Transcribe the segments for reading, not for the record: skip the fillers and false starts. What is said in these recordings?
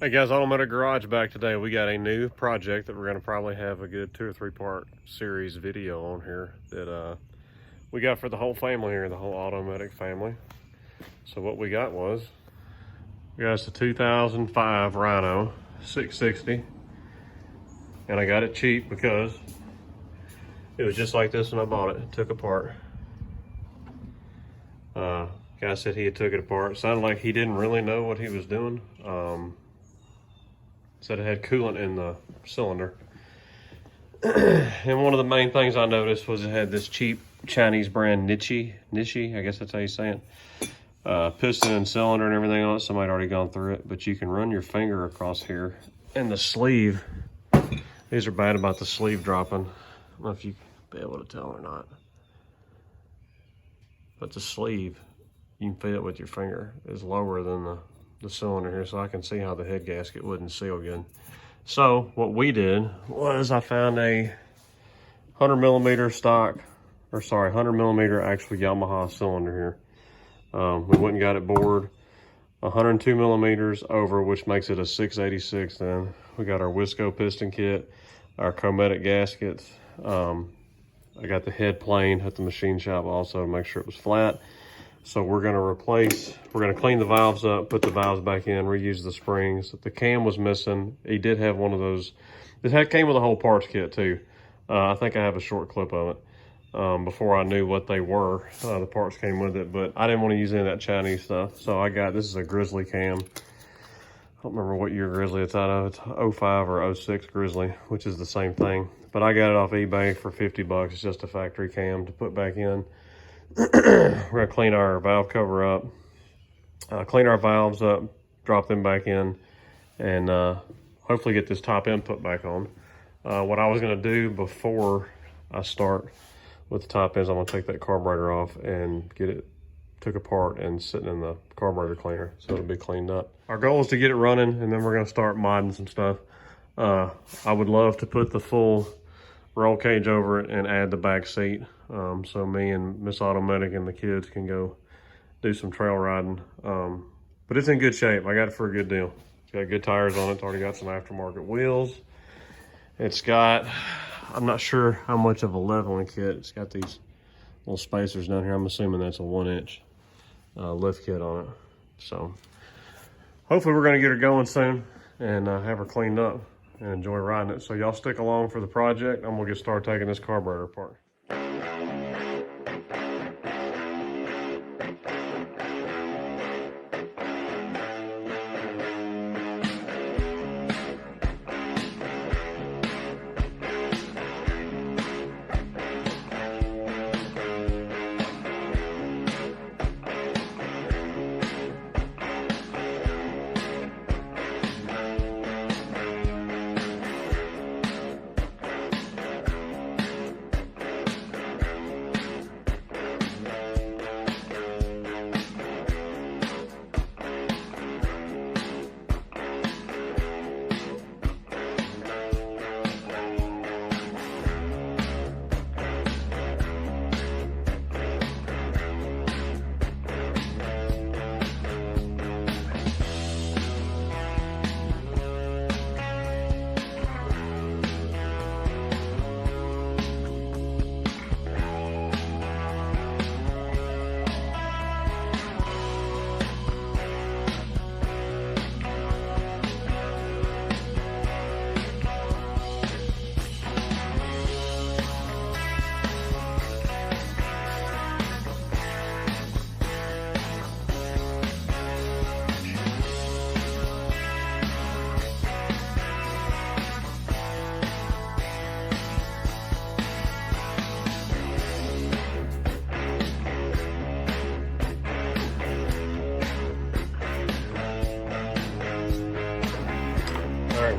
Hey guys, Automatic Garage back today. We got a new project that we're going to probably have a good 2 or 3 part series video on here that we got for the whole family here, the whole Automatic family. So what we got was, we got us a 2005 Rhino 660, and I got it cheap because it was just like this when I bought it. It took apart. Guy said he had took it apart. It sounded like he didn't really know what he was doing. Said it had coolant in the cylinder. And one of the main things I noticed was it had this cheap Chinese brand Nishi, I guess that's how you say it. Piston and cylinder and everything on it. Somebody had already gone through it, but you can run your finger across here. And the sleeve, these are bad about the sleeve dropping. I don't know if you can be able to tell or not. But the sleeve, you can feel it with your finger, is lower than the cylinder here, so I can see how the head gasket wouldn't seal good. So what we did was I found a 100 millimeter stock, or sorry, 100 millimeter actual Yamaha cylinder here. We went and got it bored 102 millimeters over, which makes it a 686 then. We got our Wisco piston kit, our Cometic gaskets. I got the head plane at the machine shop also to make sure it was flat. So we're gonna clean the valves up, put the valves back in, reuse the springs. The cam was missing. He did have one of those. It came with a whole parts kit too. I think I have a short clip of it. Before I knew what they were, the parts came with it, but I didn't want to use any of that Chinese stuff. So this is a Grizzly cam. I don't remember what year Grizzly it's out of. It's 05 or 06 Grizzly, which is the same thing. But I got it off eBay for 50 bucks. It's just a factory cam to put back in. We're gonna clean our valve cover up, clean our valves up, drop them back in, and hopefully get this top end put back on. What I was gonna do before I start with the top ends, I'm gonna take that carburetor off and get it took apart and sitting in the carburetor cleaner, so it'll be cleaned up. Our goal is to get it running, and then we're gonna start modding some stuff. I would love to put the full roll cage over it and add the back seat, so me and Miss Automatic and the kids can go do some trail riding. But it's in good shape. I got it for a good deal. It's got good tires on it. It's already got some aftermarket wheels. It's got, I'm not sure how much of a leveling kit. It's got these little spacers down here. I'm assuming that's a 1-inch lift kit on it. So hopefully we're gonna get her going soon and have her cleaned up and enjoy riding it. So y'all stick along for the project. I'm gonna get started taking this carburetor apart.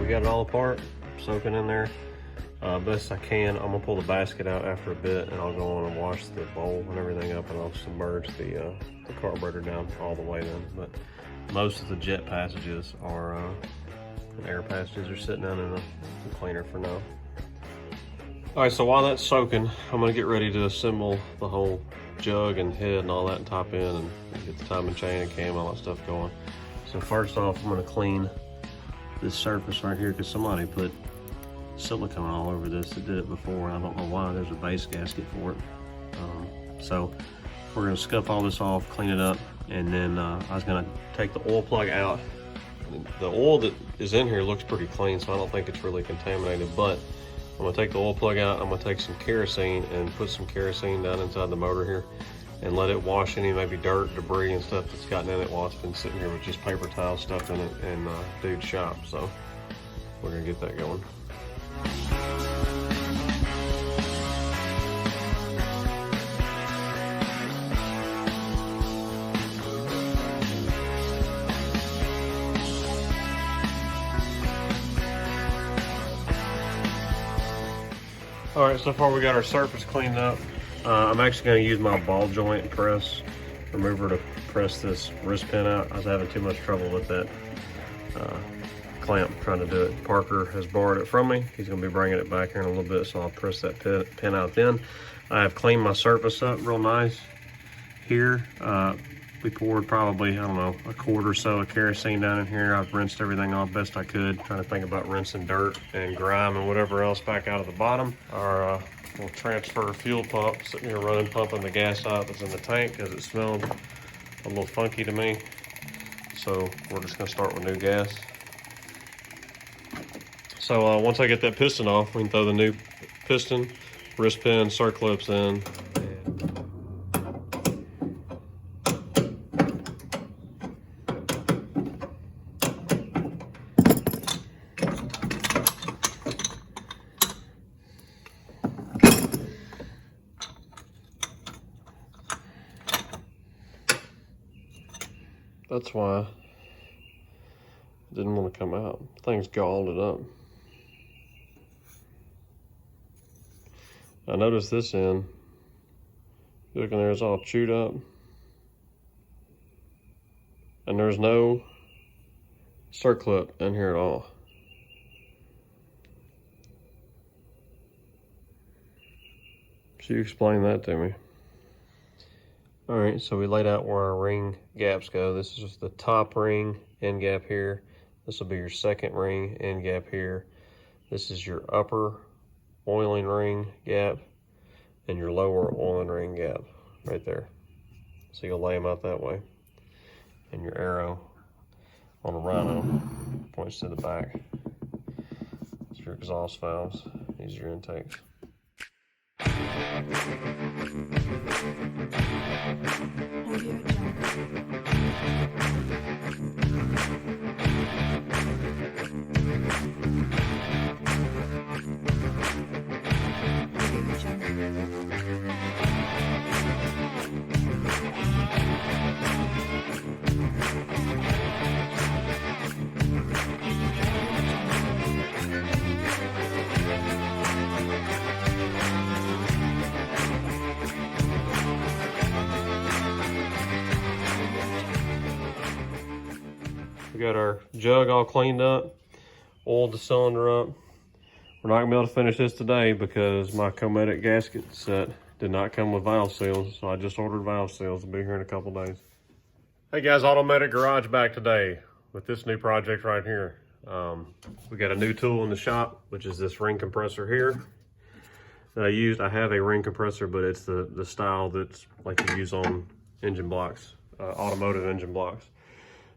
We got it all apart, soaking in there best I can. I'm gonna pull the basket out after a bit, and I'll go on and wash the bowl and everything up, and I'll submerge the carburetor down all the way then. But most of the jet passages are and air passages are sitting down in the cleaner for now. All right, so while that's soaking, I'm gonna get ready to assemble the whole jug and head and all that and top end and get the timing chain and cam, all that stuff going. So first off, I'm gonna clean this surface right here because somebody put silicone all over this. It did it before, and I don't know why. There's a base gasket for it. So we're gonna scuff all this off, clean it up, and then I was gonna take the oil plug out. The oil that is in here looks pretty clean, so I don't think it's really contaminated, but I'm gonna take the oil plug out. I'm gonna take some kerosene and put some kerosene down inside the motor here and let it wash any maybe dirt, debris, and stuff that's gotten in it while it's been sitting here with just paper towel stuff in it in dude's shop. So we're gonna get that going. All right, so far we got our surface cleaned up. I'm actually gonna use my ball joint press remover to press this wrist pin out. I was having too much trouble with that clamp trying to do it. Parker has borrowed it from me. He's gonna be bringing it back here in a little bit, so I'll press that pin out then. I have cleaned my surface up real nice here. We poured probably, I don't know, a quart or so of kerosene down in here. I've rinsed everything off best I could, trying to think about rinsing dirt and grime and whatever else back out of the bottom. Our little transfer fuel pump sitting here running, pumping the gas out that's in the tank because it smelled a little funky to me. So we're just gonna start with new gas. So once I get that piston off, we can throw the new piston, wrist pin, circlips in. That's why I didn't want to come out. Things galled it up. I noticed this end, look in there, it's all chewed up. And there's no circlip in here at all. So you explain that to me. All right, so we laid out where our ring gaps go. This is just the top ring, end gap here. This will be your second ring, end gap here. This is your upper oiling ring gap and your lower oiling ring gap right there. So you'll lay them out that way. And your arrow on a Rhino points to the back. It's your exhaust valves. These are your intakes. We got our jug all cleaned up, oiled the cylinder up. We're not gonna be able to finish this today because my Cometic gasket set did not come with valve seals, so I just ordered valve seals. They'll be here in a couple days. Hey guys, Automatic Garage back today with this new project right here. We got a new tool in the shop, which is this ring compressor here that I used. I have a ring compressor, but it's the style that's like you use on engine blocks, automotive engine blocks.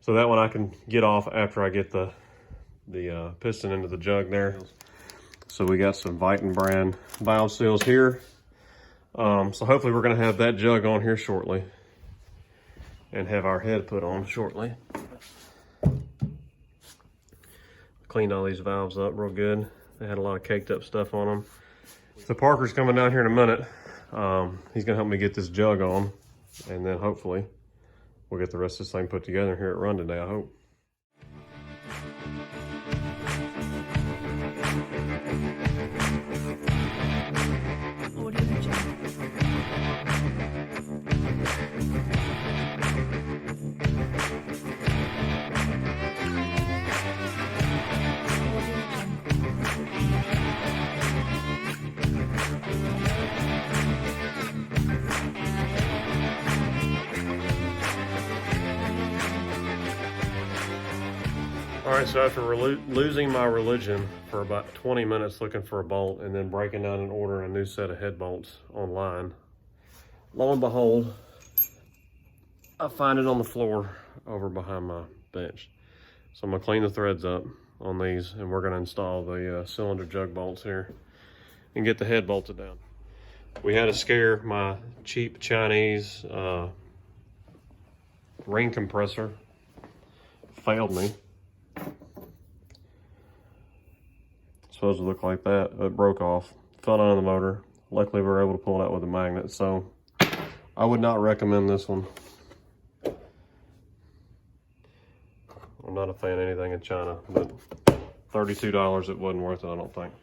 So that one I can get off after I get the piston into the jug there. So we got some Viton brand valve seals here. So hopefully we're gonna have that jug on here shortly and have our head put on shortly. Cleaned all these valves up real good. They had a lot of caked up stuff on them. So Parker's coming down here in a minute. He's gonna help me get this jug on, and then hopefully we'll get the rest of this thing put together here at Run today, I hope. All right, so after losing my religion for about 20 minutes looking for a bolt and then breaking down and ordering a new set of head bolts online, lo and behold, I find it on the floor over behind my bench. So I'm gonna clean the threads up on these, and we're gonna install the cylinder jug bolts here and get the head bolted down. We had to scare my cheap Chinese ring compressor. Failed me. Supposed to look like that. It broke off, fell down on the motor. Luckily we were able to pull it out with a magnet, so I would not recommend this one. I'm not a fan of anything in China, but $32, it wasn't worth it, I don't think.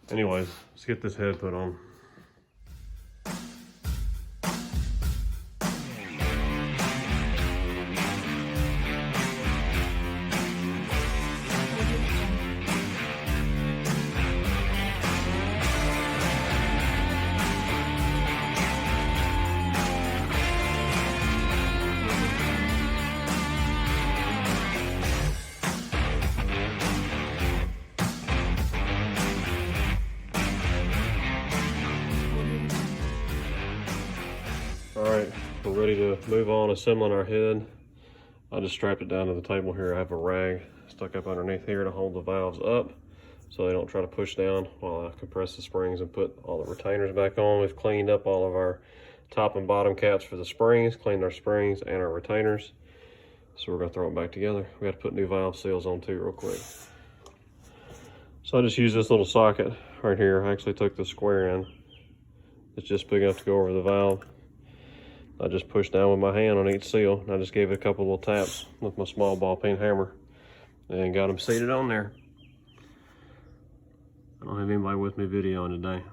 Anyways, let's get this head put on. All right, we're ready to move on assembling our head. I just strapped it down to the table here. I have a rag stuck up underneath here to hold the valves up so they don't try to push down while I compress the springs and put all the retainers back on. We've cleaned up all of our top and bottom caps for the springs, cleaned our springs and our retainers. So we're gonna throw it back together. We got to put new valve seals on too real quick. So I just used this little socket right here. I actually took the square end. It's just big enough to go over the valve. I just pushed down with my hand on each seal, and I just gave it a couple little taps with my small ball peen hammer and got them seated on there. I don't have anybody with me videoing today.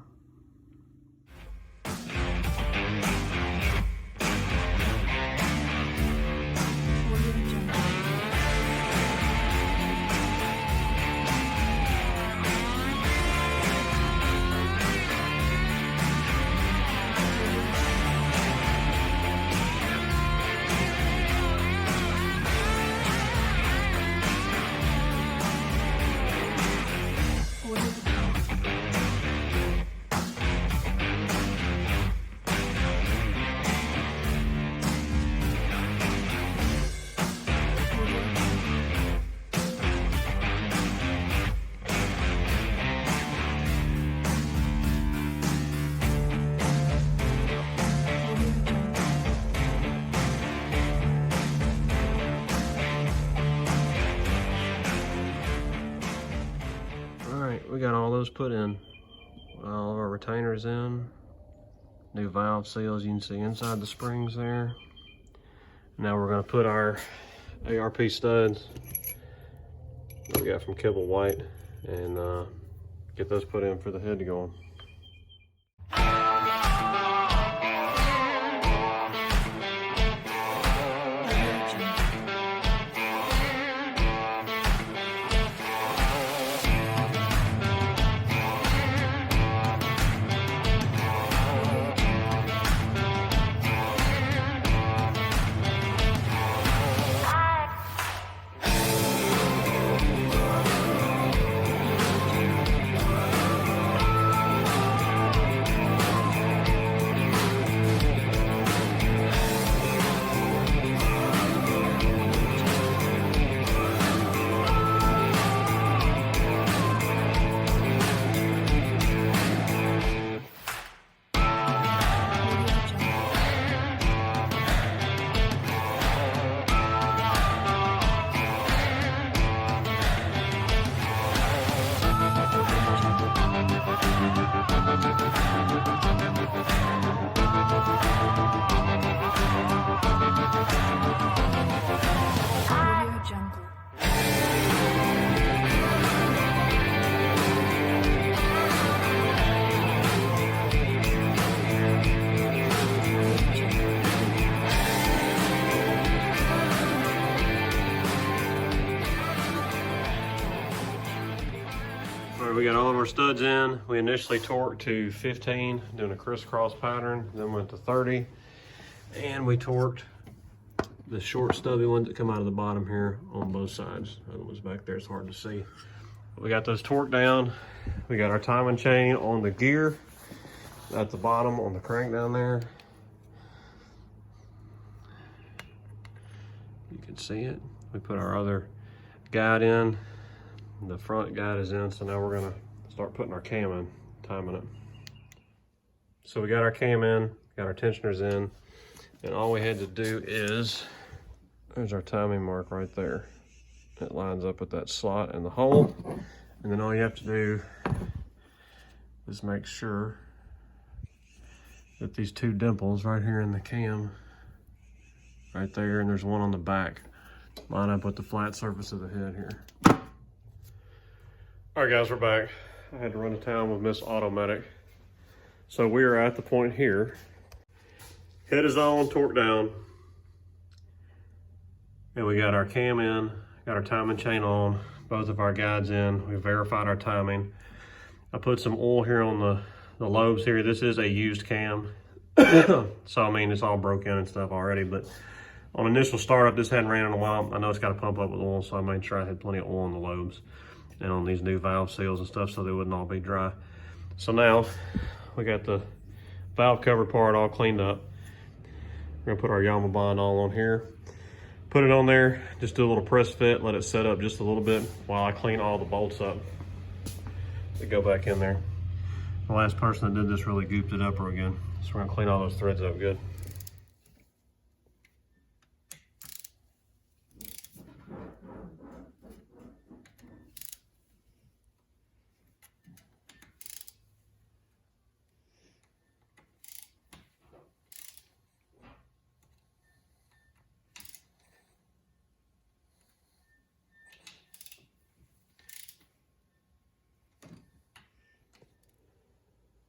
We got all those put in, all of our retainers in, new valve seals you can see inside the springs there. Now we're going to put our ARP studs that we got from Kibble White and get those put in for the head to go on. We got all of our studs in. We initially torqued to 15, doing a crisscross pattern, then went to 30, and we torqued the short stubby ones that come out of the bottom here on both sides. The other ones back there, it's hard to see. We got those torqued down. We got our timing chain on the gear at the bottom on the crank down there. You can see it. We put our other guide in. The front guide is in, so now we're gonna start putting our cam in, timing it. So we got our cam in, got our tensioners in, and all we had to do is, there's our timing mark right there. It lines up with that slot and the hole. And then all you have to do is make sure that these two dimples right here in the cam, right there, and there's one on the back, line up with the flat surface of the head here. All right, guys, we're back. I had to run to town with Miss Automatic. So we are at the point here. Head is on, torque down. And we got our cam in, got our timing chain on, both of our guides in. We verified our timing. I put some oil here on the lobes here. This is a used cam. So, I mean, it's all broken and stuff already, but on initial startup, this hadn't ran in a while. I know it's got to pump up with oil, so I made sure I had plenty of oil on the lobes and on these new valve seals and stuff so they wouldn't all be dry. So now we got the valve cover part all cleaned up. We're gonna put our Yamaha bond all on here. Put it on there, just do a little press fit, let it set up just a little bit while I clean all the bolts up that go back in there. The last person that did this really gooped it up real good. So we're gonna clean all those threads up good.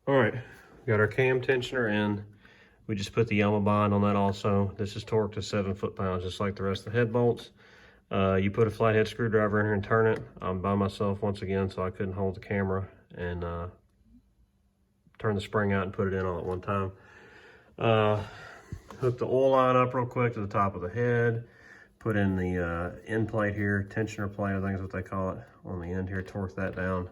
All right, we got our cam tensioner in. We just put the Yamaha bond on that also. This is torqued to 7 foot-pounds, just like the rest of the head bolts. You put a flathead screwdriver in here and turn it. I'm by myself once again, so I couldn't hold the camera and turn the spring out and put it in all at one time. Hook the oil line up real quick to the top of the head. Put in the end plate here, tensioner plate, I think is what they call it, on the end here, torque that down.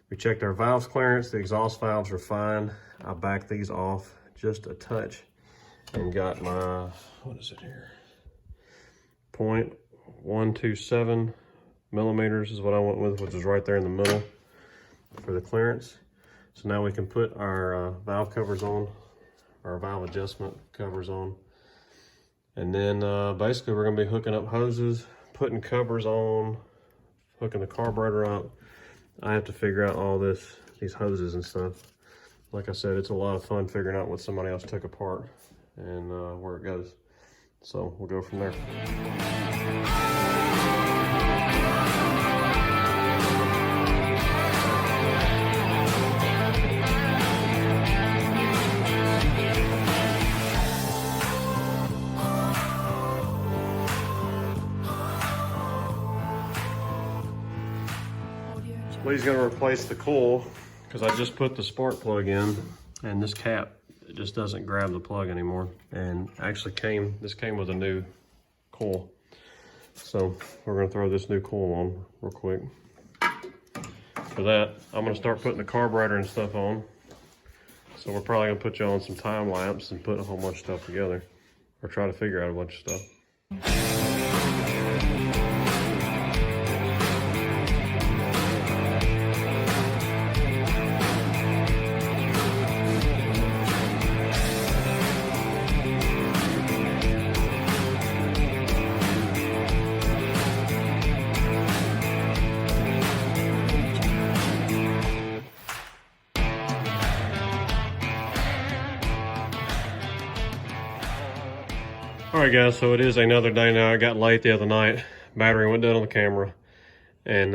We checked our valves clearance. The exhaust valves are fine. I backed these off just a touch and got my, what is it here? 0.127 millimeters is what I went with, which is right there in the middle for the clearance. So now we can put our valve covers on, our valve adjustment covers on. And then basically we're gonna be hooking up hoses, putting covers on, hooking the carburetor up. I have to figure out all these hoses and stuff. Like I said, it's a lot of fun figuring out what somebody else took apart and where it goes. So we'll go from there. Lee's gonna replace the coil because I just put the spark plug in and this cap, it just doesn't grab the plug anymore. And actually this came with a new coil. So we're gonna throw this new coil on real quick. For that, I'm gonna start putting the carburetor and stuff on. So we're probably gonna put you on some time lapse and put a whole bunch of stuff together or try to figure out a bunch of stuff. All right, guys, so it is another day now. I got late the other night. Battery went dead on the camera. And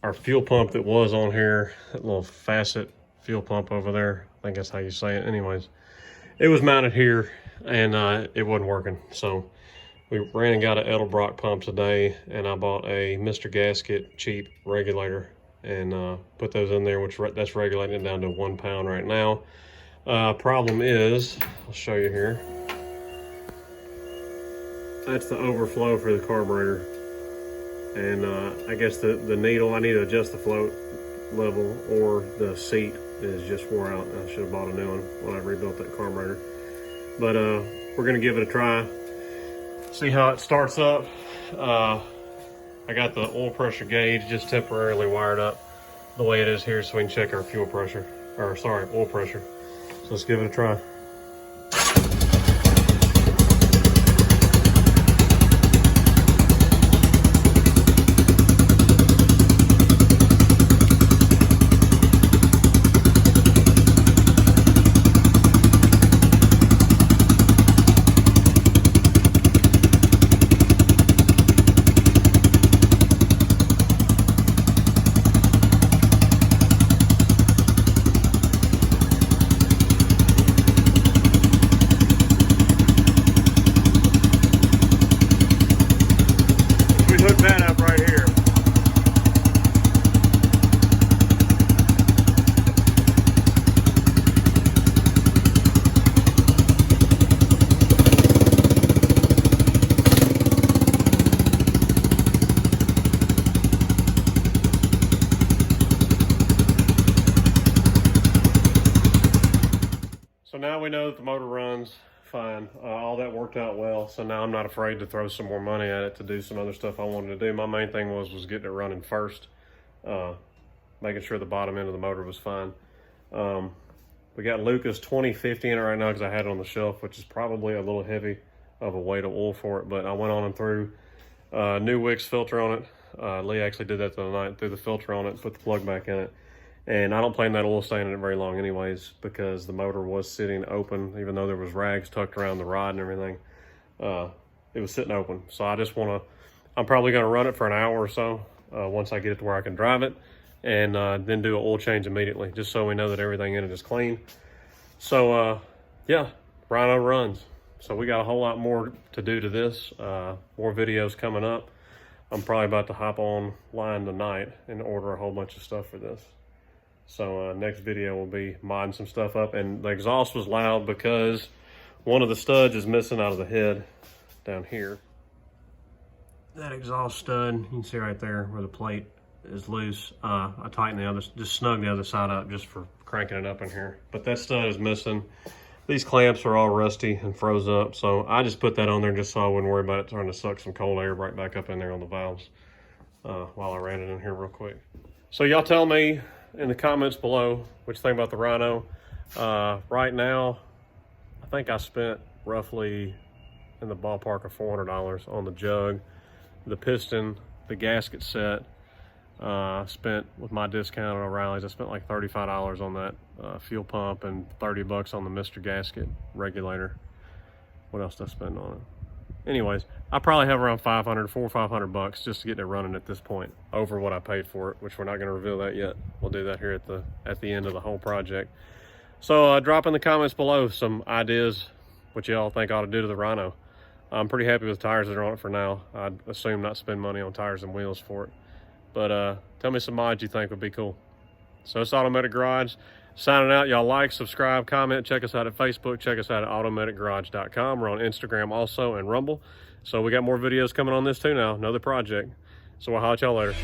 our fuel pump that was on here, that little facet fuel pump over there, I think that's how you say it. Anyways, it was mounted here and it wasn't working. So we ran and got an Edelbrock pump today, and I bought a Mr. Gasket cheap regulator and put those in there, which that's regulating it down to 1 pound right now. Problem is, I'll show you here. that's the overflow for the carburetor. And I guess the needle, I need to adjust the float level, or the seat is just wore out. I should have bought a new one when I rebuilt that carburetor. But we're gonna give it a try, see how it starts up. I got the oil pressure gauge just temporarily wired up the way it is here so we can check our fuel pressure, or sorry, oil pressure. So let's give it a try. Hook that up right here. So now we know that the motor runs fine. All that worked out well, so now I'm not afraid to throw some more money at it to do some other stuff I wanted to do. My main thing was getting it running first, making sure the bottom end of the motor was fine. We got Lucas 2050 in it right now because I had it on the shelf, which is probably a little heavy of a weight of oil for it, but I went on and threw new Wix filter on it. Lee actually did that the other night, threw the filter on it, put the plug back in it. And I don't plan that oil stain in it very long anyways, because the motor was sitting open, even though there was rags tucked around the rod and everything. It was sitting open. So I just I'm probably gonna run it for an hour or so once I get it to where I can drive it, and then do an oil change immediately, just so we know that everything in it is clean. So yeah, Rhino runs. So we got a whole lot more to do to this, more videos coming up. I'm probably about to hop online tonight and order a whole bunch of stuff for this. So next video will be modding some stuff up. And the exhaust was loud because one of the studs is missing out of the head down here. That exhaust stud, you can see right there where the plate is loose. I tightened just snug the other side up just for cranking it up in here. But that stud is missing. These clamps are all rusty and froze up. So I just put that on there just so I wouldn't worry about it trying to suck some cold air right back up in there on the valves while I ran it in here real quick. So y'all tell me in the comments below what you think about the Rhino. Right now, I think I spent roughly in the ballpark of $400 on the jug, the piston, the gasket set. Spent, with my discount on O'Reilly's, I spent like $35 on that fuel pump and $30 on the Mr. Gasket regulator. What else did I spend on it? Anyways, I probably have around $400 or $500 just to get it running at this point, over what I paid for it, which we're not going to reveal that yet. We'll do that here at the end of the whole project. So drop in the comments below some ideas what y'all think I ought to do to the Rhino. I'm pretty happy with the tires that are on it for now. I'd assume not spend money on tires and wheels for it. But tell me some mods you think would be cool. So it's Automatic Garage. Signing out. Y'all like, subscribe, comment. Check us out at Facebook. Check us out at automaticgarage.com. We're on Instagram also and Rumble. So we got more videos coming on this too now. Another project. So we'll holler at y'all later.